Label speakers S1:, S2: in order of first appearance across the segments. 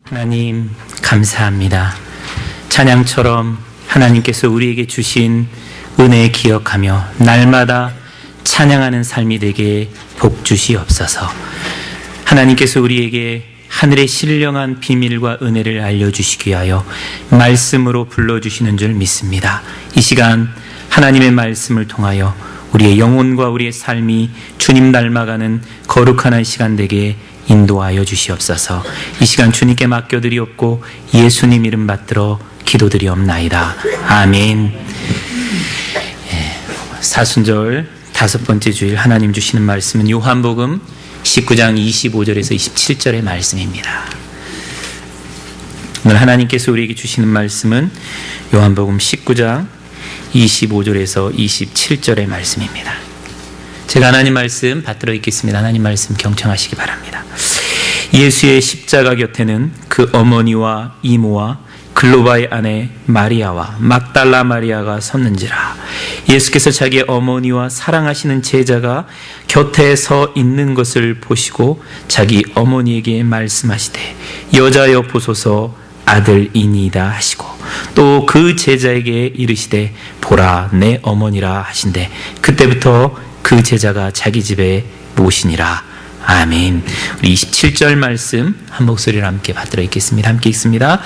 S1: 하나님 감사합니다. 찬양처럼 하나님께서 우리에게 주신 은혜 기억하며 날마다 찬양하는 삶이 되게 복 주시옵소서. 하나님께서 우리에게 하늘의 신령한 비밀과 은혜를 알려주시기 위하여 말씀으로 불러주시는 줄 믿습니다. 이 시간 하나님의 말씀을 통하여 우리의 영혼과 우리의 삶이 주님 닮아가는 거룩한 시간 되게 인도하여 주시옵소서. 이 시간 주님께 맡겨드리옵고 예수님 이름 받들어 기도드리옵나이다. 아멘. 사순절 5번째 주일 하나님 주시는 말씀은 요한복음 19장 25절에서 27절의 말씀입니다. 오늘 하나님께서 우리에게 주시는 말씀은 요한복음 19장 25절에서 27절의 말씀입니다. 제가 하나님 말씀 받들어 읽겠습니다. 하나님 말씀 경청하시기 바랍니다. 예수의 십자가 곁에는 그 어머니와 이모와 글로바의 아내 마리아와 막달라 마리아가 섰는지라. 예수께서 자기의 어머니와 사랑하시는 제자가 곁에 서 있는 것을 보시고 자기 어머니에게 말씀하시되 여자여 보소서 아들이니이다 하시고 또 그 제자에게 이르시되 보라 내 어머니라 하신대 그때부터 그 제자가 자기 집에 모시니라. 아멘. 우리 27절 말씀 한 목소리로 함께 받들어 읽겠습니다. 함께 읽습니다.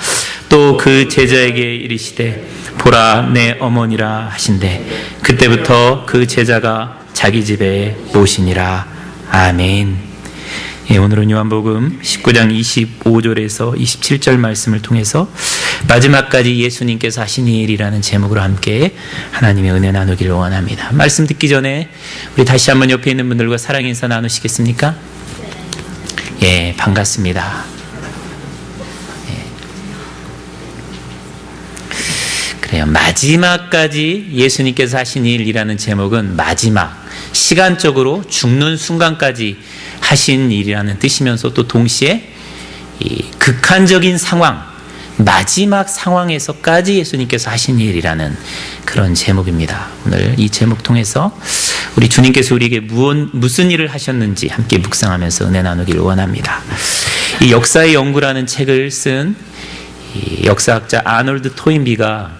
S1: 또 그 제자에게 이르시되 보라 내 어머니라 하신대 그때부터 그 제자가 자기 집에 모시니라. 아멘. 오늘은 요한복음 19장 25절에서 27절 말씀을 통해서 마지막까지 예수님께서 하신 일이라는 제목으로 함께 하나님의 은혜 나누기를 원합니다. 말씀 듣기 전에 우리 다시 한번 옆에 있는 분들과 사랑 인사 나누시겠습니까? 예, 반갑습니다. 그래요. 마지막까지 예수님께서 하신 일이라는 제목은 마지막, 시간적으로 죽는 순간까지 하신 일이라는 뜻이면서 또 동시에 이 극한적인 상황, 마지막 상황에서까지 예수님께서 하신 일이라는 그런 제목입니다. 오늘 이 제목 통해서 우리 주님께서 우리에게 무슨 일을 하셨는지 함께 묵상하면서 은혜 나누기를 원합니다. 이 역사의 연구라는 책을 쓴 이 역사학자 아놀드 토인비가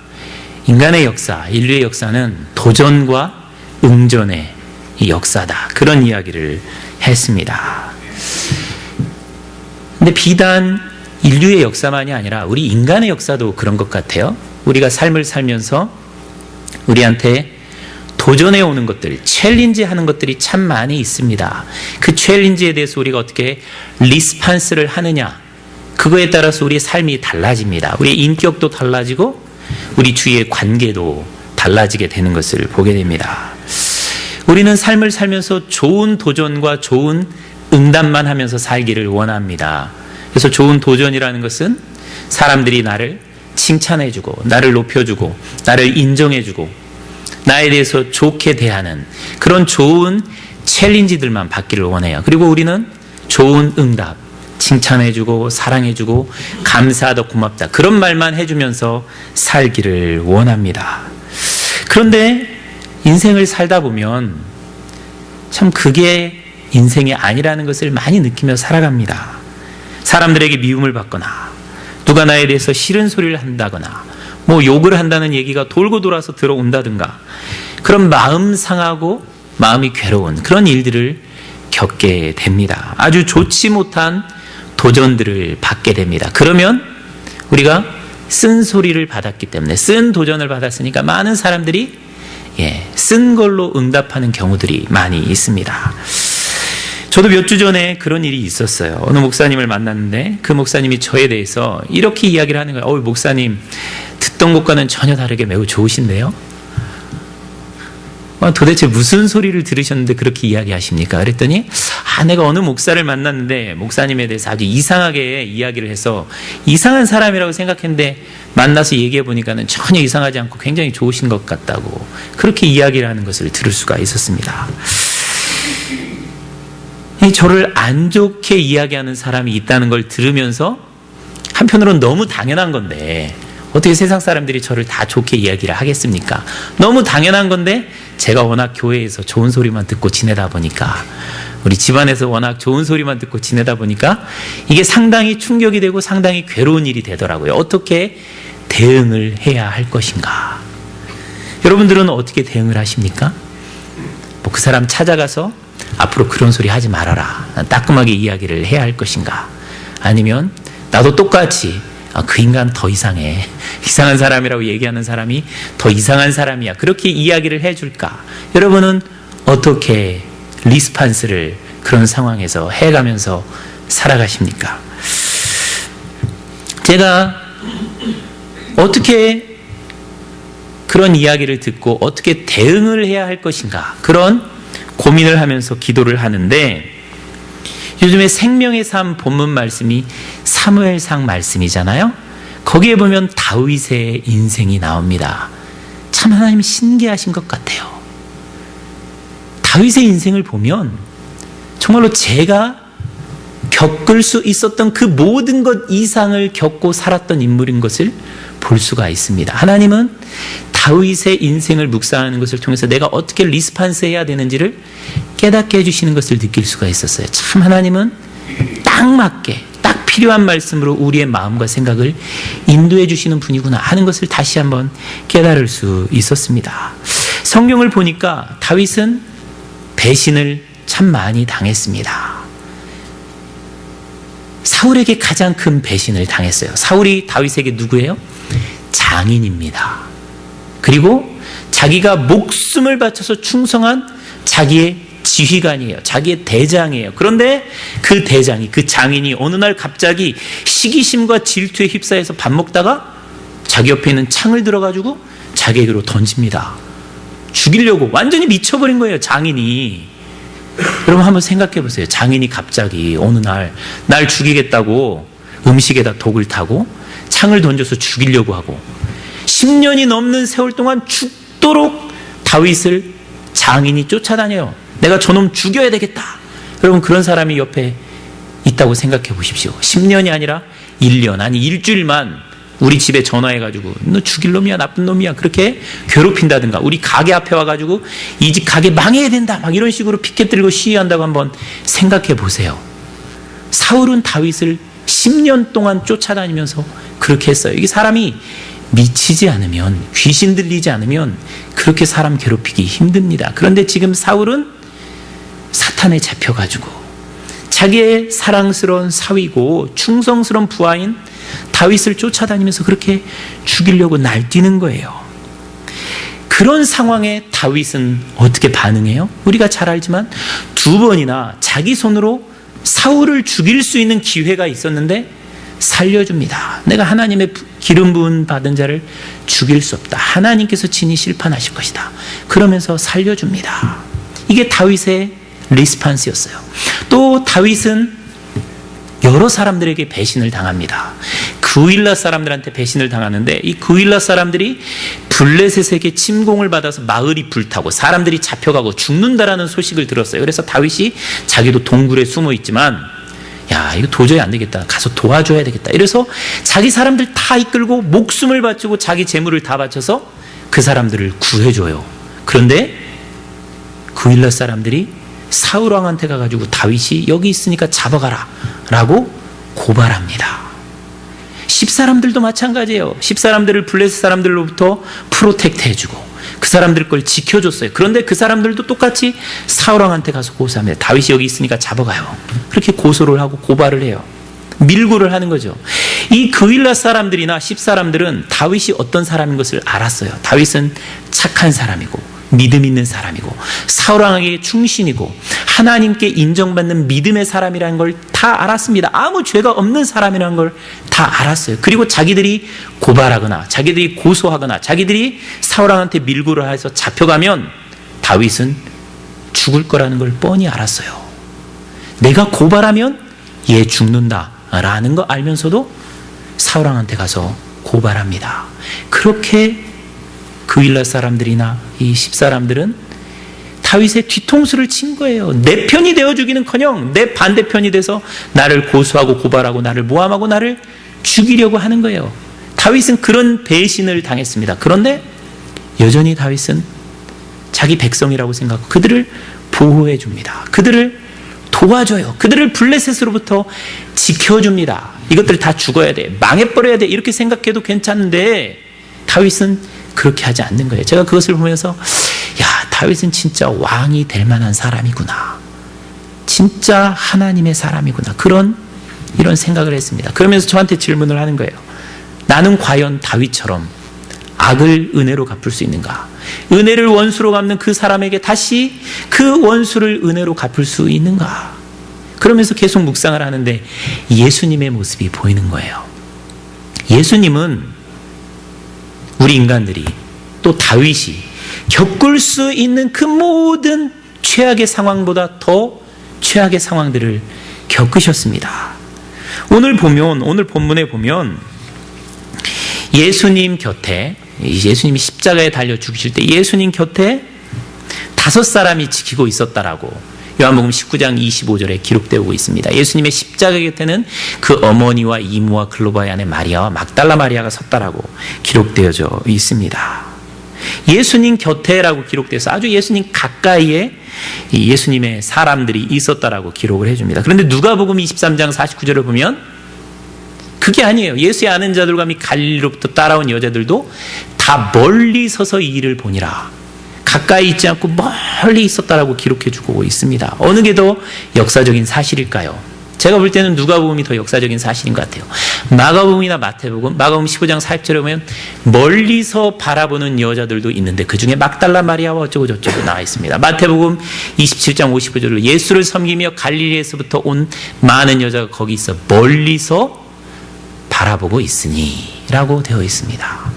S1: 인간의 역사, 인류의 역사는 도전과 응전의 이 역사다. 그런 이야기를 했습니다. 근데 비단 인류의 역사만이 아니라 우리 인간의 역사도 그런 것 같아요. 우리가 삶을 살면서 우리한테 도전해 오는 것들, 챌린지 하는 것들이 참 많이 있습니다. 그 챌린지에 대해서 우리가 어떻게 리스판스를 하느냐, 그거에 따라서 우리의 삶이 달라집니다. 우리의 인격도 달라지고 우리 주위의 관계도 달라지게 되는 것을 보게 됩니다. 우리는 삶을 살면서 좋은 도전과 좋은 응답만 하면서 살기를 원합니다. 그래서 좋은 도전이라는 것은 사람들이 나를 칭찬해주고 나를 높여주고 나를 인정해주고 나에 대해서 좋게 대하는 그런 좋은 챌린지들만 받기를 원해요. 그리고 우리는 좋은 응답, 칭찬해주고 사랑해주고 감사하다 고맙다 그런 말만 해주면서 살기를 원합니다. 그런데 인생을 살다 보면 참 그게 인생이 아니라는 것을 많이 느끼며 살아갑니다. 사람들에게 미움을 받거나 누가 나에 대해서 싫은 소리를 한다거나 뭐 욕을 한다는 얘기가 돌고 돌아서 들어온다든가 그런 마음 상하고 마음이 괴로운 그런 일들을 겪게 됩니다. 아주 좋지 못한 도전들을 받게 됩니다. 그러면 우리가 쓴 소리를 받았기 때문에 쓴 도전을 받았으니까 많은 사람들이 쓴 걸로 응답하는 경우들이 많이 있습니다. 저도 몇 주 전에 그런 일이 있었어요. 어느 목사님을 만났는데 그 목사님이 저에 대해서 이렇게 이야기를 하는 거예요. 목사님 듣던 것과는 전혀 다르게 매우 좋으신데요. 도대체 무슨 소리를 들으셨는데 그렇게 이야기하십니까? 그랬더니 내가 어느 목사를 만났는데 목사님에 대해서 아주 이상하게 이야기를 해서 이상한 사람이라고 생각했는데 만나서 얘기해 보니까는 전혀 이상하지 않고 굉장히 좋으신 것 같다고 그렇게 이야기를 하는 것을 들을 수가 있었습니다. 저를 안 좋게 이야기하는 사람이 있다는 걸 들으면서 한편으로는 너무 당연한 건데 어떻게 세상 사람들이 저를 다 좋게 이야기를 하겠습니까? 너무 당연한 건데 제가 워낙 교회에서 좋은 소리만 듣고 지내다 보니까 우리 집안에서 워낙 좋은 소리만 듣고 지내다 보니까 이게 상당히 충격이 되고 상당히 괴로운 일이 되더라고요. 어떻게 대응을 해야 할 것인가? 여러분들은 어떻게 대응을 하십니까? 뭐 그 사람 찾아가서 앞으로 그런 소리 하지 말아라, 따끔하게 이야기를 해야 할 것인가? 아니면 나도 똑같이 그 인간 더 이상해, 이상한 사람이라고 얘기하는 사람이 더 이상한 사람이야, 그렇게 이야기를 해줄까? 여러분은 어떻게 리스판스를 그런 상황에서 해가면서 살아가십니까? 제가 어떻게 그런 이야기를 듣고 어떻게 대응을 해야 할 것인가, 그런 고민을 하면서 기도를 하는데, 요즘에 생명의 삶 본문 말씀이 사무엘상 말씀이잖아요. 거기에 보면 다윗의 인생이 나옵니다. 참 하나님이 신기하신 것 같아요. 다윗의 인생을 보면 정말로 제가 겪을 수 있었던 그 모든 것 이상을 겪고 살았던 인물인 것을 볼 수가 있습니다. 하나님은 다윗의 인생을 묵상하는 것을 통해서 내가 어떻게 리스판스 해야 되는지를 깨닫게 해주시는 것을 느낄 수가 있었어요. 참 하나님은 딱 맞게, 딱 필요한 말씀으로 우리의 마음과 생각을 인도해 주시는 분이구나 하는 것을 다시 한번 깨달을 수 있었습니다. 성경을 보니까 다윗은 배신을 참 많이 당했습니다. 사울에게 가장 큰 배신을 당했어요. 사울이 다윗에게 누구예요? 장인입니다. 그리고 자기가 목숨을 바쳐서 충성한 자기의 지휘관이에요. 자기의 대장이에요. 그런데 그 대장이, 그 장인이 어느 날 갑자기 시기심과 질투에 휩싸여서 밥 먹다가 자기 옆에 있는 창을 들어가지고 자기에게로 던집니다. 죽이려고 완전히 미쳐버린 거예요, 장인이. 여러분 한번 생각해 보세요. 장인이 갑자기 어느 날 죽이겠다고 음식에다 독을 타고 창을 던져서 죽이려고 하고 10년이 넘는 세월 동안 죽도록 다윗을 장인이 쫓아다녀요. 내가 저놈 죽여야 되겠다. 여러분 그런 사람이 옆에 있다고 생각해 보십시오. 10년이 아니라 1년, 아니 일주일만 우리 집에 전화해가지고 너 죽일 놈이야, 나쁜 놈이야, 그렇게 괴롭힌다든가, 우리 가게 앞에 와가지고 이 집 가게 망해야 된다, 막 이런 식으로 피켓 들고 시위한다고 한번 생각해 보세요. 사울은 다윗을 10년 동안 쫓아다니면서 그렇게 했어요. 이게 사람이 미치지 않으면, 귀신 들리지 않으면 그렇게 사람 괴롭히기 힘듭니다. 그런데 지금 사울은 사탄에 잡혀가지고 자기의 사랑스러운 사위고 충성스러운 부하인 다윗을 쫓아다니면서 그렇게 죽이려고 날뛰는 거예요. 그런 상황에 다윗은 어떻게 반응해요? 우리가 잘 알지만 2번이나 자기 손으로 사울을 죽일 수 있는 기회가 있었는데 살려줍니다. 내가 하나님의 기름 부은 받은 자를 죽일 수 없다. 하나님께서 친히 심판하실 것이다. 그러면서 살려줍니다. 이게 다윗의 리스판스였어요. 또 다윗은 여러 사람들에게 배신을 당합니다. 그윌라 사람들한테 배신을 당하는데, 이 그윌라 사람들이 블레셋에게 침공을 받아서 마을이 불타고 사람들이 잡혀가고 죽는다라는 소식을 들었어요. 그래서 다윗이 자기도 동굴에 숨어 있지만, 야, 이거 도저히 안 되겠다, 가서 도와줘야 되겠다, 이래서 자기 사람들 다 이끌고 목숨을 바치고 자기 재물을 다 바쳐서 그 사람들을 구해줘요. 그런데 그윌라 사람들이 사울 왕한테 가가지고 다윗이 여기 있으니까 잡아가라 라고 고발합니다. 10사람들도 마찬가지예요. 10사람들을 블레셋 사람들로부터 프로텍트 해주고 그 사람들 걸 지켜줬어요. 그런데 그 사람들도 똑같이 사울 왕한테 가서 고소합니다. 다윗이 여기 있으니까 잡아가요. 그렇게 고소를 하고 고발을 해요. 밀고를 하는 거죠. 이 그윌라 사람들이나 10사람들은 다윗이 어떤 사람인 것을 알았어요. 다윗은 착한 사람이고 믿음 있는 사람이고 사울 왕에게 충신이고 하나님께 인정받는 믿음의 사람이라는 걸 다 알았습니다. 아무 죄가 없는 사람이라는 걸 다 알았어요. 그리고 자기들이 고발하거나 자기들이 고소하거나 자기들이 사울 왕한테 밀고를 해서 잡혀가면 다윗은 죽을 거라는 걸 뻔히 알았어요. 내가 고발하면 얘 죽는다라는 거 알면서도 사울 왕한테 가서 고발합니다. 그렇게 그윌라 사람들이나 이 10사람들은 다윗의 뒤통수를 친 거예요. 내 편이 되어주기는커녕 내 반대편이 돼서 나를 고소하고 고발하고 나를 모함하고 나를 죽이려고 하는 거예요. 다윗은 그런 배신을 당했습니다. 그런데 여전히 다윗은 자기 백성이라고 생각하고 그들을 보호해 줍니다. 그들을 도와줘요. 그들을 블레셋으로부터 지켜줍니다. 이것들 다 죽어야 돼. 망해버려야 돼. 이렇게 생각해도 괜찮은데 다윗은 그렇게 하지 않는 거예요. 제가 그것을 보면서 다윗은 진짜 왕이 될 만한 사람이구나. 진짜 하나님의 사람이구나. 이런 생각을 했습니다. 그러면서 저한테 질문을 하는 거예요. 나는 과연 다윗처럼 악을 은혜로 갚을 수 있는가? 은혜를 원수로 갚는 그 사람에게 다시 그 원수를 은혜로 갚을 수 있는가? 그러면서 계속 묵상을 하는데 예수님의 모습이 보이는 거예요. 예수님은 우리 인간들이 또 다윗이 겪을 수 있는 그 모든 최악의 상황보다 더 최악의 상황들을 겪으셨습니다. 오늘 본문에 보면 예수님 곁에, 예수님이 십자가에 달려 죽으실 때 예수님 곁에 5사람이 지키고 있었다라고 요한복음 19장 25절에 기록되고 있습니다. 예수님의 십자가 곁에는 그 어머니와 이모와 글로바의 아내 마리아와 막달라 마리아가 섰다라고 기록되어져 있습니다. 예수님 곁에라고 기록돼서 아주 예수님 가까이에 예수님의 사람들이 있었다라고 기록을 해줍니다. 그런데 누가복음 23장 49절을 보면 그게 아니에요. 예수의 아는 자들과 및 갈릴리로부터 따라온 여자들도 다 멀리 서서 이 일을 보니라. 가까이 있지 않고 멀리 있었다라고 기록해주고 있습니다. 어느 게 더 역사적인 사실일까요? 제가 볼 때는 누가복음이 더 역사적인 사실인 것 같아요. 마가복음이나 마태복음, 마가복음 15장 40절에 보면 멀리서 바라보는 여자들도 있는데 그 중에 막달라 마리아와 어쩌고 저쩌고 나와 있습니다. 마태복음 27장 55절로 예수를 섬기며 갈릴리에서부터 온 많은 여자가 거기 있어 멀리서 바라보고 있으니 라고 되어 있습니다.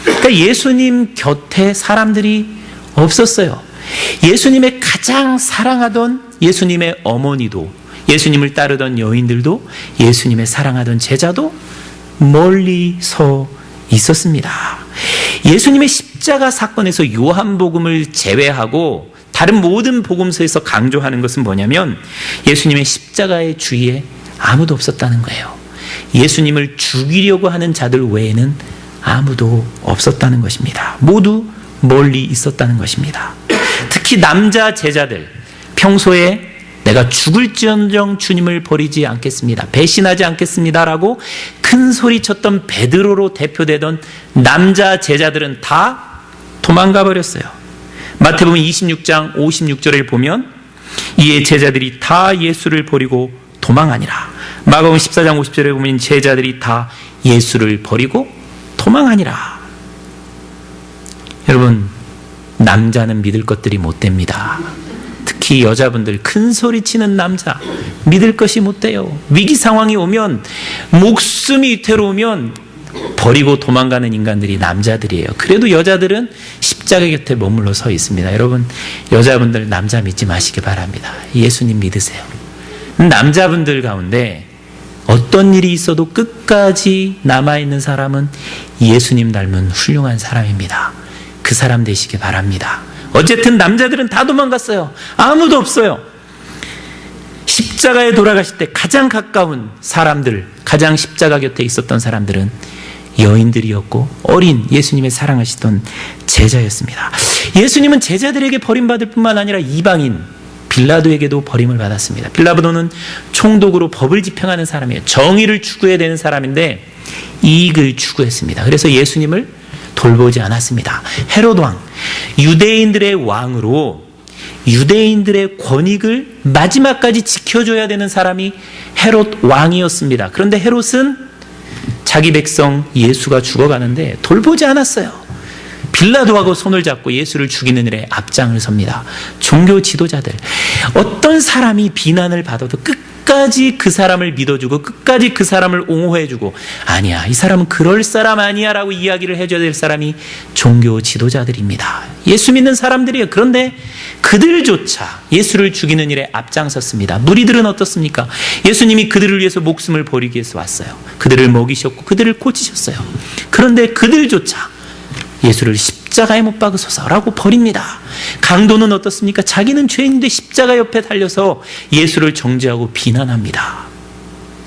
S1: 그러니까 예수님 곁에 사람들이 없었어요. 예수님의 가장 사랑하던 예수님의 어머니도, 예수님을 따르던 여인들도, 예수님의 사랑하던 제자도 멀리 서 있었습니다. 예수님의 십자가 사건에서 요한복음을 제외하고 다른 모든 복음서에서 강조하는 것은 뭐냐면 예수님의 십자가의 주위에 아무도 없었다는 거예요. 예수님을 죽이려고 하는 자들 외에는 아무도 없었다는 것입니다. 모두 멀리 있었다는 것입니다. 특히 남자 제자들, 평소에 내가 죽을지언정 주님을 버리지 않겠습니다, 배신하지 않겠습니다라고 큰 소리 쳤던 베드로로 대표되던 남자 제자들은 다 도망가 버렸어요. 마태복음 26장 56절을 보면 이에 제자들이 다 예수를 버리고 도망하니라. 마가복음 14장 50절에 보면 제자들이 다 예수를 버리고 도망하니라. 여러분, 남자는 믿을 것들이 못 됩니다. 특히 여자분들, 큰 소리 치는 남자 믿을 것이 못 돼요. 위기 상황이 오면, 목숨이 위태로우면 버리고 도망가는 인간들이 남자들이에요. 그래도 여자들은 십자가 곁에 머물러 서 있습니다. 여러분, 여자분들 남자 믿지 마시기 바랍니다. 예수님 믿으세요. 남자분들 가운데 어떤 일이 있어도 끝까지 남아있는 사람은 예수님 닮은 훌륭한 사람입니다. 그 사람 되시기 바랍니다. 어쨌든 남자들은 다 도망갔어요. 아무도 없어요. 십자가에 돌아가실 때 가장 가까운 사람들, 가장 십자가 곁에 있었던 사람들은 여인들이었고 어린 예수님의 사랑하시던 제자였습니다. 예수님은 제자들에게 버림받을 뿐만 아니라 이방인 빌라도에게도 버림을 받았습니다. 빌라도는 총독으로 법을 집행하는 사람이에요. 정의를 추구해야 되는 사람인데 이익을 추구했습니다. 그래서 예수님을 돌보지 않았습니다. 헤롯 왕, 유대인들의 왕으로 유대인들의 권익을 마지막까지 지켜줘야 되는 사람이 헤롯 왕이었습니다. 그런데 헤롯은 자기 백성 예수가 죽어가는데 돌보지 않았어요. 빌라도하고 손을 잡고 예수를 죽이는 일에 앞장을 섭니다. 종교 지도자들, 어떤 사람이 비난을 받아도 끝까지 그 사람을 믿어주고 끝까지 그 사람을 옹호해주고, 아니야, 이 사람은 그럴 사람 아니야 라고 이야기를 해줘야 될 사람이 종교 지도자들입니다. 예수 믿는 사람들이에요. 그런데 그들조차 예수를 죽이는 일에 앞장섰습니다. 무리들은 어떻습니까? 예수님이 그들을 위해서 목숨을 버리기 위해서 왔어요. 그들을 먹이셨고 그들을 고치셨어요. 그런데 그들조차 예수를 십자가에 못 박으소서라고 버립니다. 강도는 어떻습니까? 자기는 죄인인데 십자가 옆에 달려서 예수를 정죄하고 비난합니다.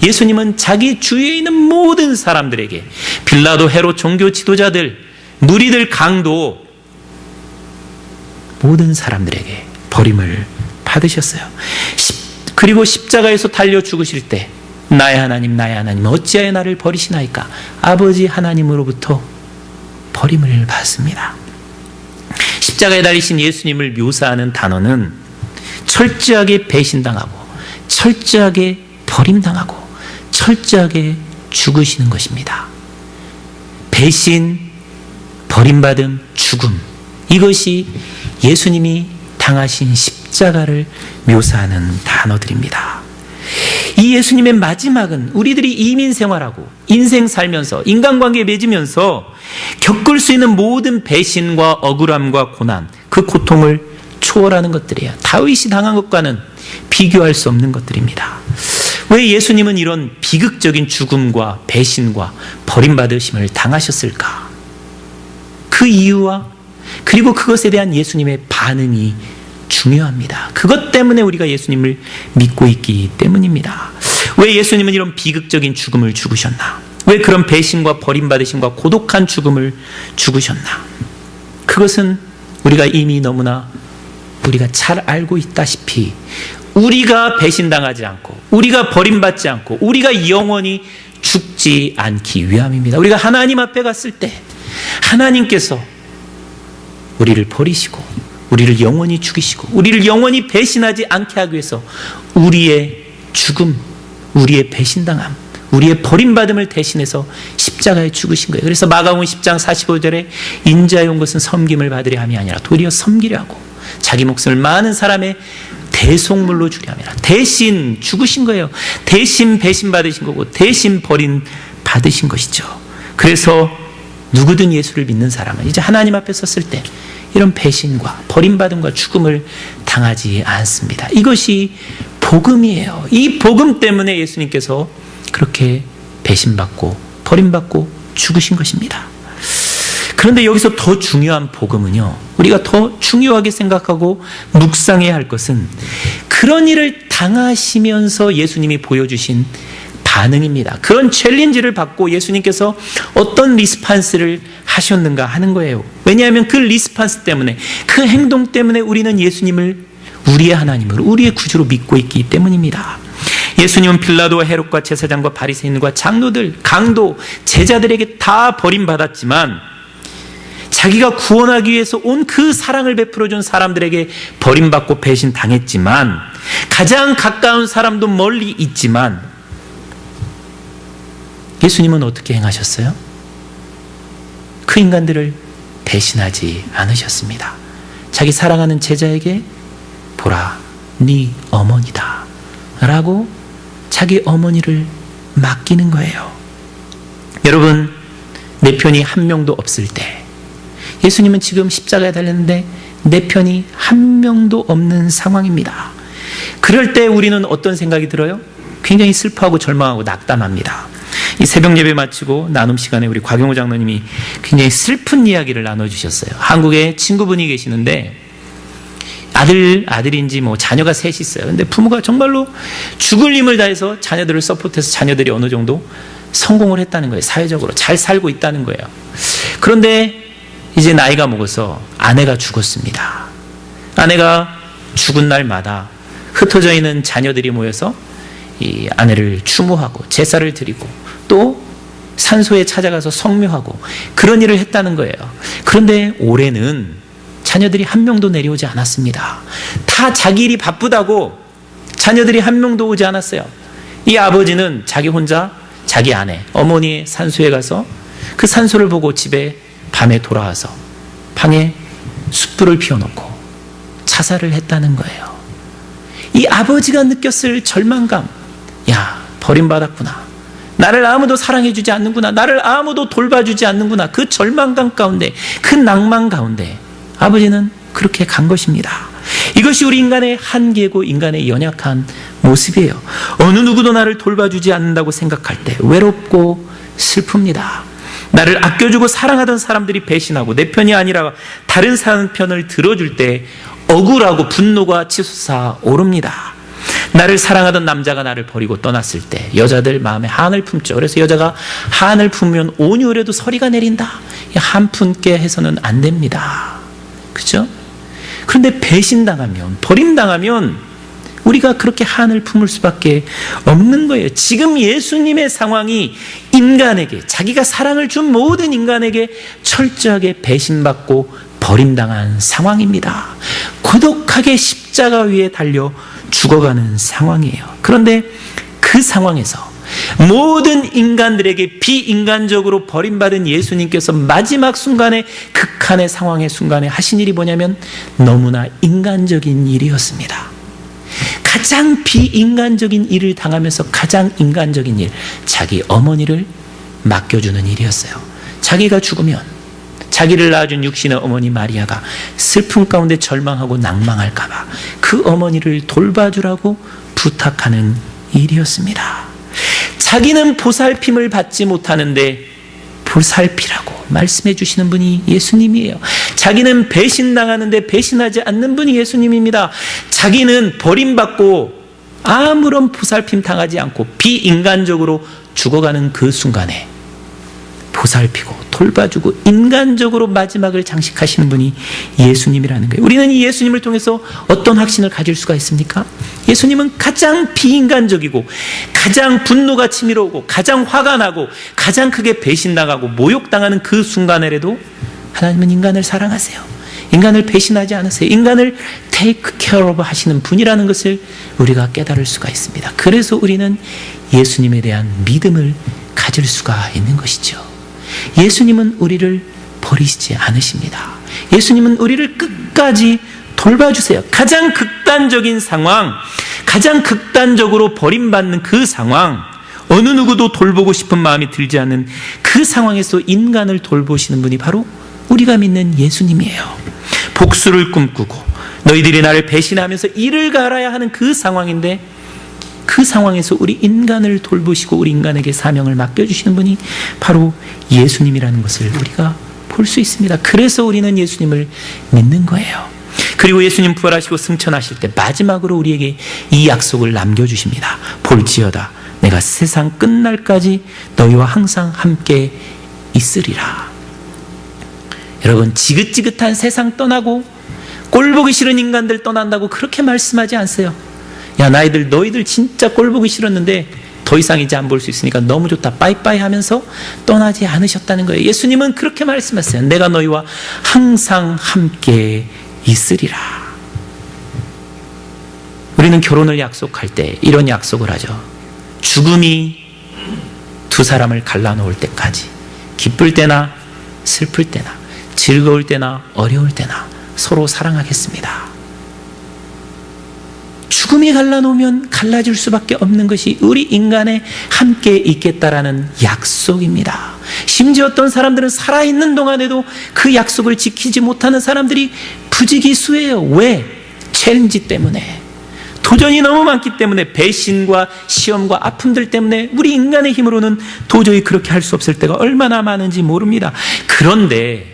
S1: 예수님은 자기 주위에 있는 모든 사람들에게, 빌라도, 헤롯, 종교 지도자들, 무리들, 강도, 모든 사람들에게 버림을 받으셨어요. 그리고 십자가에서 달려 죽으실 때 나의 하나님 나의 하나님 어찌하여 나를 버리시나이까? 아버지 하나님으로부터 버림을 받습니다. 십자가에 달리신 예수님을 묘사하는 단어는 철저하게 배신당하고 철저하게 버림당하고 철저하게 죽으시는 것입니다. 배신, 버림받음, 죽음, 이것이 예수님이 당하신 십자가를 묘사하는 단어들입니다. 이 예수님의 마지막은 우리들이 이민 생활하고 인생 살면서 인간관계에 맺으면서 겪을 수 있는 모든 배신과 억울함과 고난, 그 고통을 초월하는 것들이에요. 다윗이 당한 것과는 비교할 수 없는 것들입니다. 왜 예수님은 이런 비극적인 죽음과 배신과 버림받으심을 당하셨을까? 그 이유와 그리고 그것에 대한 예수님의 반응이 중요합니다. 그것 때문에 우리가 예수님을 믿고 있기 때문입니다. 왜 예수님은 이런 비극적인 죽음을 죽으셨나? 왜 그런 배신과 버림받으심과 고독한 죽음을 죽으셨나? 그것은 우리가 이미 너무나 우리가 잘 알고 있다시피 우리가 배신당하지 않고 우리가 버림받지 않고 우리가 영원히 죽지 않기 위함입니다. 우리가 하나님 앞에 갔을 때 하나님께서 우리를 버리시고 우리를 영원히 죽이시고 우리를 영원히 배신하지 않게 하기 위해서 우리의 죽음, 우리의 배신당함, 우리의 버림받음을 대신해서 십자가에 죽으신 거예요. 그래서 마가복음 10장 45절에 인자에 온 것은 섬김을 받으려 함이 아니라 도리어 섬기려 하고 자기 목숨을 많은 사람의 대속물로 주려 함이라. 대신 죽으신 거예요. 대신 배신받으신 거고 대신 버림받으신 것이죠. 그래서 누구든 예수를 믿는 사람은 이제 하나님 앞에 섰을 때 이런 배신과 버림받음과 죽음을 당하지 않습니다. 이것이 복음이에요. 이 복음 때문에 예수님께서 그렇게 배신받고 버림받고 죽으신 것입니다. 그런데 여기서 더 중요한 복음은요, 우리가 더 중요하게 생각하고 묵상해야 할 것은 그런 일을 당하시면서 예수님이 보여주신 반응입니다. 그런 챌린지를 받고 예수님께서 어떤 리스판스를 하셨는가 하는 거예요. 왜냐하면 그 리스판스 때문에, 그 행동 때문에 우리는 예수님을 우리의 하나님으로, 우리의 구주로 믿고 있기 때문입니다. 예수님은 빌라도와 헤롯과 제사장과 바리새인과 장로들, 강도, 제자들에게 다 버림받았지만 자기가 구원하기 위해서 온 그 사랑을 베풀어준 사람들에게 버림받고 배신당했지만, 가장 가까운 사람도 멀리 있지만 예수님은 어떻게 행하셨어요? 그 인간들을 배신하지 않으셨습니다. 자기 사랑하는 제자에게 보라, 네 어머니다 라고 자기 어머니를 맡기는 거예요. 여러분, 내 편이 한 명도 없을 때, 예수님은 지금 십자가에 달렸는데 내 편이 한 명도 없는 상황입니다. 그럴 때 우리는 어떤 생각이 들어요? 굉장히 슬퍼하고 절망하고 낙담합니다. 이 새벽 예배 마치고 나눔 시간에 우리 곽영호 장로님이 굉장히 슬픈 이야기를 나눠주셨어요. 한국에 친구분이 계시는데 아들인지 뭐 자녀가 셋이 있어요. 근데 부모가 정말로 죽을 힘을 다해서 자녀들을 서포트해서 자녀들이 어느 정도 성공을 했다는 거예요. 사회적으로 잘 살고 있다는 거예요. 그런데 이제 나이가 먹어서 아내가 죽었습니다. 아내가 죽은 날마다 흩어져 있는 자녀들이 모여서 이 아내를 추모하고 제사를 드리고 또 산소에 찾아가서 성묘하고 그런 일을 했다는 거예요. 그런데 올해는 자녀들이 한 명도 내려오지 않았습니다. 다 자기 일이 바쁘다고 자녀들이 한 명도 오지 않았어요. 이 아버지는 자기 혼자 자기 아내, 어머니의 산소에 가서 그 산소를 보고 집에 밤에 돌아와서 방에 숯불을 피워놓고 자살을 했다는 거예요. 이 아버지가 느꼈을 절망감, 야, 버림받았구나, 나를 아무도 사랑해주지 않는구나, 나를 아무도 돌봐주지 않는구나, 그 절망감 가운데, 그 낭만 가운데 아버지는 그렇게 간 것입니다. 이것이 우리 인간의 한계고 인간의 연약한 모습이에요. 어느 누구도 나를 돌봐주지 않는다고 생각할 때 외롭고 슬픕니다. 나를 아껴주고 사랑하던 사람들이 배신하고 내 편이 아니라 다른 사람 편을 들어줄 때 억울하고 분노가 치솟아 오릅니다. 나를 사랑하던 남자가 나를 버리고 떠났을 때 여자들 마음에 한을 품죠. 그래서 여자가 한을 품으면 온유해도 서리가 내린다. 한 품게 해서는 안 됩니다. 그죠? 그런데 배신당하면, 버림당하면 우리가 그렇게 한을 품을 수밖에 없는 거예요. 지금 예수님의 상황이 인간에게, 자기가 사랑을 준 모든 인간에게 철저하게 배신받고 버림당한 상황입니다. 고독하게 십자가 위에 달려 죽어가는 상황이에요. 그런데 그 상황에서 모든 인간들에게 비인간적으로 버림받은 예수님께서 마지막 순간에, 극한의 상황의 순간에 하신 일이 뭐냐면 너무나 인간적인 일이었습니다. 가장 비인간적인 일을 당하면서 가장 인간적인 일, 자기 어머니를 맡겨주는 일이었어요. 자기가 죽으면 자기를 낳아준 육신의 어머니 마리아가 슬픔 가운데 절망하고 낭망할까봐 그 어머니를 돌봐주라고 부탁하는 일이었습니다. 자기는 보살핌을 받지 못하는데 보살피라고 말씀해 주시는 분이 예수님이에요. 자기는 배신당하는데 배신하지 않는 분이 예수님입니다. 자기는 버림받고 아무런 보살핌 당하지 않고 비인간적으로 죽어가는 그 순간에 보살피고 돌봐주고 인간적으로 마지막을 장식하시는 분이 예수님이라는 거예요. 우리는 이 예수님을 통해서 어떤 확신을 가질 수가 있습니까? 예수님은 가장 비인간적이고 가장 분노가 치밀어오고 가장 화가 나고 가장 크게 배신당하고 모욕당하는 그 순간에라도 하나님은 인간을 사랑하세요. 인간을 배신하지 않으세요. 인간을 take care of 하시는 분이라는 것을 우리가 깨달을 수가 있습니다. 그래서 우리는 예수님에 대한 믿음을 가질 수가 있는 것이죠. 예수님은 우리를 버리시지 않으십니다. 예수님은 우리를 끝까지 돌봐주세요. 가장 극단적인 상황, 가장 극단적으로 버림받는 그 상황, 어느 누구도 돌보고 싶은 마음이 들지 않는 그 상황에서 인간을 돌보시는 분이 바로 우리가 믿는 예수님이에요. 복수를 꿈꾸고 너희들이 나를 배신하면서 이를 갈아야 하는 그 상황인데, 그 상황에서 우리 인간을 돌보시고 우리 인간에게 사명을 맡겨주시는 분이 바로 예수님이라는 것을 우리가 볼 수 있습니다. 그래서 우리는 예수님을 믿는 거예요. 그리고 예수님 부활하시고 승천하실 때 마지막으로 우리에게 이 약속을 남겨주십니다. 볼지어다 내가 세상 끝날까지 너희와 항상 함께 있으리라. 여러분, 지긋지긋한 세상 떠나고 꼴보기 싫은 인간들 떠난다고 그렇게 말씀하지 않으세요. 야, 너희들 진짜 꼴보기 싫었는데 더 이상 이제 안 볼 수 있으니까 너무 좋다, 빠이빠이 하면서 떠나지 않으셨다는 거예요. 예수님은 그렇게 말씀하셨어요. 내가 너희와 항상 함께 있으리라. 우리는 결혼을 약속할 때 이런 약속을 하죠. 죽음이 두 사람을 갈라놓을 때까지, 기쁠 때나 슬플 때나 즐거울 때나 어려울 때나 서로 사랑하겠습니다. 죽음이 갈라놓으면 갈라질 수밖에 없는 것이 우리 인간에 함께 있겠다라는 약속입니다. 심지어 어떤 사람들은 살아있는 동안에도 그 약속을 지키지 못하는 사람들이 부지기수예요. 왜? 챌린지 때문에, 도전이 너무 많기 때문에, 배신과 시험과 아픔들 때문에 우리 인간의 힘으로는 도저히 그렇게 할 수 없을 때가 얼마나 많은지 모릅니다. 그런데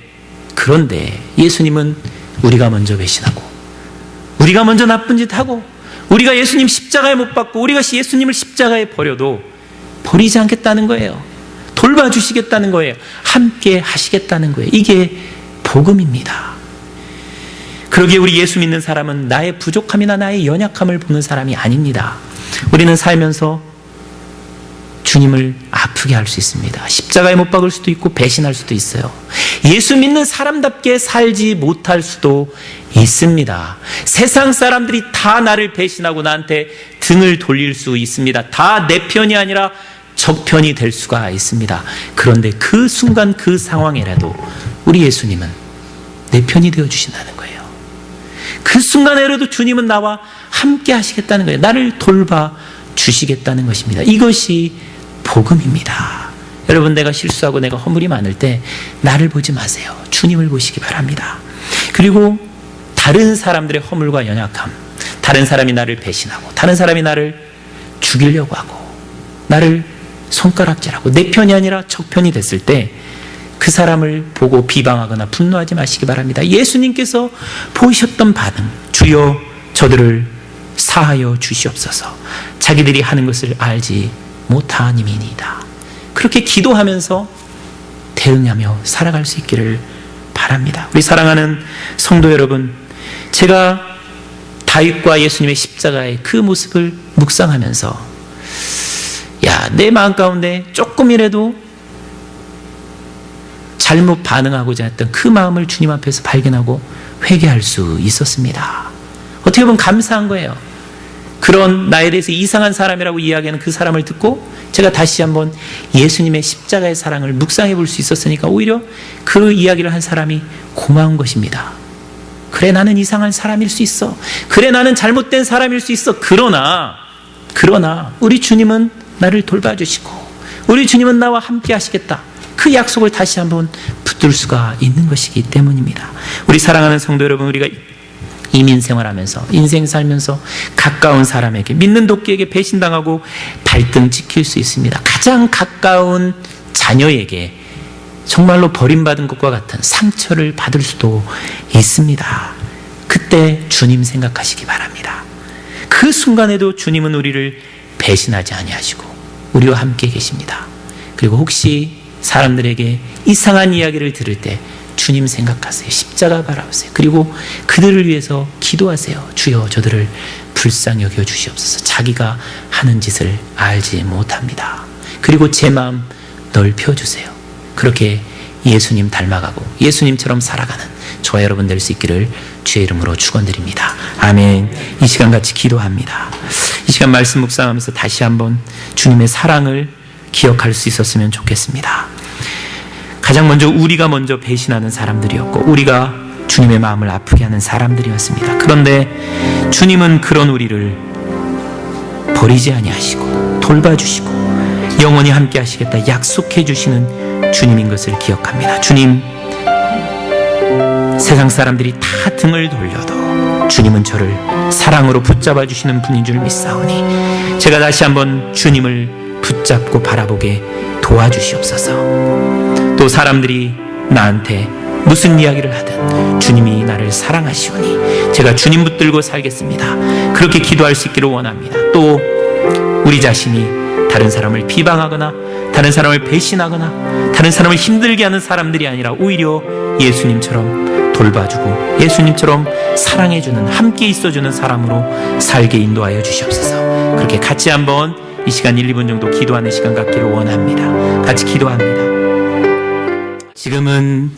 S1: 예수님은 우리가 먼저 배신하고 우리가 먼저 나쁜 짓 하고 우리가 예수님 십자가에 못 박고 우리가 예수님을 십자가에 버려도 버리지 않겠다는 거예요. 돌봐주시겠다는 거예요. 함께 하시겠다는 거예요. 이게 복음입니다. 그러기에 우리 예수 믿는 사람은 나의 부족함이나 나의 연약함을 보는 사람이 아닙니다. 우리는 살면서 주님을 아프게 할 수 있습니다. 십자가에 못 박을 수도 있고 배신할 수도 있어요. 예수 믿는 사람답게 살지 못할 수도 있습니다. 세상 사람들이 다 나를 배신하고 나한테 등을 돌릴 수 있습니다. 다 내 편이 아니라 적 편이 될 수가 있습니다. 그런데 그 순간 그 상황에라도 우리 예수님은 내 편이 되어주신다는 거예요. 그 순간에라도 주님은 나와 함께 하시겠다는 거예요. 나를 돌봐주시겠다는 것입니다. 이것이 복음입니다. 여러분, 내가 실수하고 내가 허물이 많을 때 나를 보지 마세요. 주님을 보시기 바랍니다. 그리고 다른 사람들의 허물과 연약함, 다른 사람이 나를 배신하고 다른 사람이 나를 죽이려고 하고 나를 손가락질하고 내 편이 아니라 적 편이 됐을 때 그 사람을 보고 비방하거나 분노하지 마시기 바랍니다. 예수님께서 보이셨던 반응, 주여 저들을 사하여 주시옵소서, 자기들이 하는 것을 알지 못하님이니이다. 그렇게 기도하면서 대응하며 살아갈 수 있기를 바랍니다. 우리 사랑하는 성도 여러분, 제가 다윗과 예수님의 십자가의 그 모습을 묵상하면서 내 마음 가운데 조금이라도 잘못 반응하고자 했던 그 마음을 주님 앞에서 발견하고 회개할 수 있었습니다. 어떻게 보면 감사한 거예요. 그런 나에 대해서 이상한 사람이라고 이야기하는 그 사람을 듣고 제가 다시 한번 예수님의 십자가의 사랑을 묵상해 볼 수 있었으니까 오히려 그 이야기를 한 사람이 고마운 것입니다. 그래, 나는 이상한 사람일 수 있어. 그래, 나는 잘못된 사람일 수 있어. 그러나 우리 주님은 나를 돌봐주시고 우리 주님은 나와 함께 하시겠다. 그 약속을 다시 한번 붙들 수가 있는 것이기 때문입니다. 우리 사랑하는 성도 여러분, 우리가 이민 생활하면서 인생 살면서 가까운 사람에게, 믿는 도끼에게 배신당하고 발등 찍힐 수 있습니다. 가장 가까운 자녀에게 정말로 버림받은 것과 같은 상처를 받을 수도 있습니다. 그때 주님 생각하시기 바랍니다. 그 순간에도 주님은 우리를 배신하지 아니하시고 우리와 함께 계십니다. 그리고 혹시 사람들에게 이상한 이야기를 들을 때 주님 생각하세요. 십자가 바라보세요. 그리고 그들을 위해서 기도하세요. 주여, 저들을 불쌍히 여겨 주시옵소서. 자기가 하는 짓을 알지 못합니다. 그리고 제 마음 넓혀주세요. 그렇게 예수님 닮아가고 예수님처럼 살아가는 저와 여러분 될 수 있기를 주의 이름으로 축원드립니다. 아멘. 이 시간 같이 기도합니다. 이 시간 말씀 묵상하면서 다시 한번 주님의 사랑을 기억할 수 있었으면 좋겠습니다. 가장 먼저 우리가 먼저 배신하는 사람들이었고 우리가 주님의 마음을 아프게 하는 사람들이었습니다. 그런데 주님은 그런 우리를 버리지 아니하시고 돌봐주시고 영원히 함께 하시겠다 약속해 주시는 주님인 것을 기억합니다. 주님, 세상 사람들이 다 등을 돌려도 주님은 저를 사랑으로 붙잡아 주시는 분인 줄 믿사오니 제가 다시 한번 주님을 붙잡고 바라보게 도와주시옵소서. 또 사람들이 나한테 무슨 이야기를 하든 주님이 나를 사랑하시오니 제가 주님 붙들고 살겠습니다. 그렇게 기도할 수 있기를 원합니다. 또 우리 자신이 다른 사람을 비방하거나 다른 사람을 배신하거나 다른 사람을 힘들게 하는 사람들이 아니라 오히려 예수님처럼 돌봐주고 예수님처럼 사랑해주는, 함께 있어주는 사람으로 살게 인도하여 주시옵소서. 그렇게 같이 한번 이 시간 1, 2분 정도 기도하는 시간 갖기를 원합니다. 같이 기도합니다. 지금은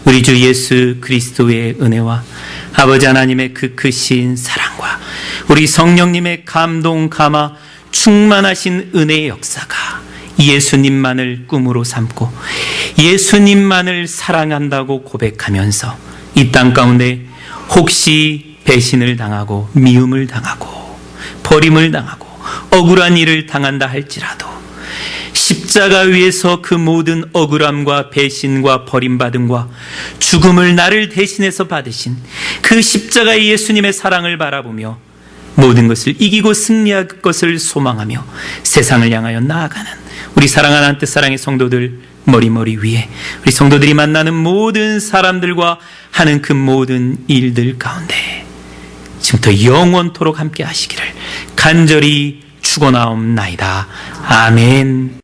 S1: 우리 주 예수 그리스도의 은혜와 아버지 하나님의 그 크신 사랑과 우리 성령님의 감동 감화 충만하신 은혜의 역사가 예수님만을 꿈으로 삼고 예수님만을 사랑한다고 고백하면서 이 땅 가운데 혹시 배신을 당하고 미움을 당하고 버림을 당하고 억울한 일을 당한다 할지라도 십자가 위에서 그 모든 억울함과 배신과 버림받음과 죽음을 나를 대신해서 받으신 그 십자가의 예수님의 사랑을 바라보며 모든 것을 이기고 승리할 것을 소망하며 세상을 향하여 나아가는 우리 사랑하는 한 뜻사랑의 성도들 머리 위에 우리 성도들이 만나는 모든 사람들과 하는 그 모든 일들 가운데 지금부터 영원토록 함께 하시기를 간절히 축원하옵나이다. 아멘.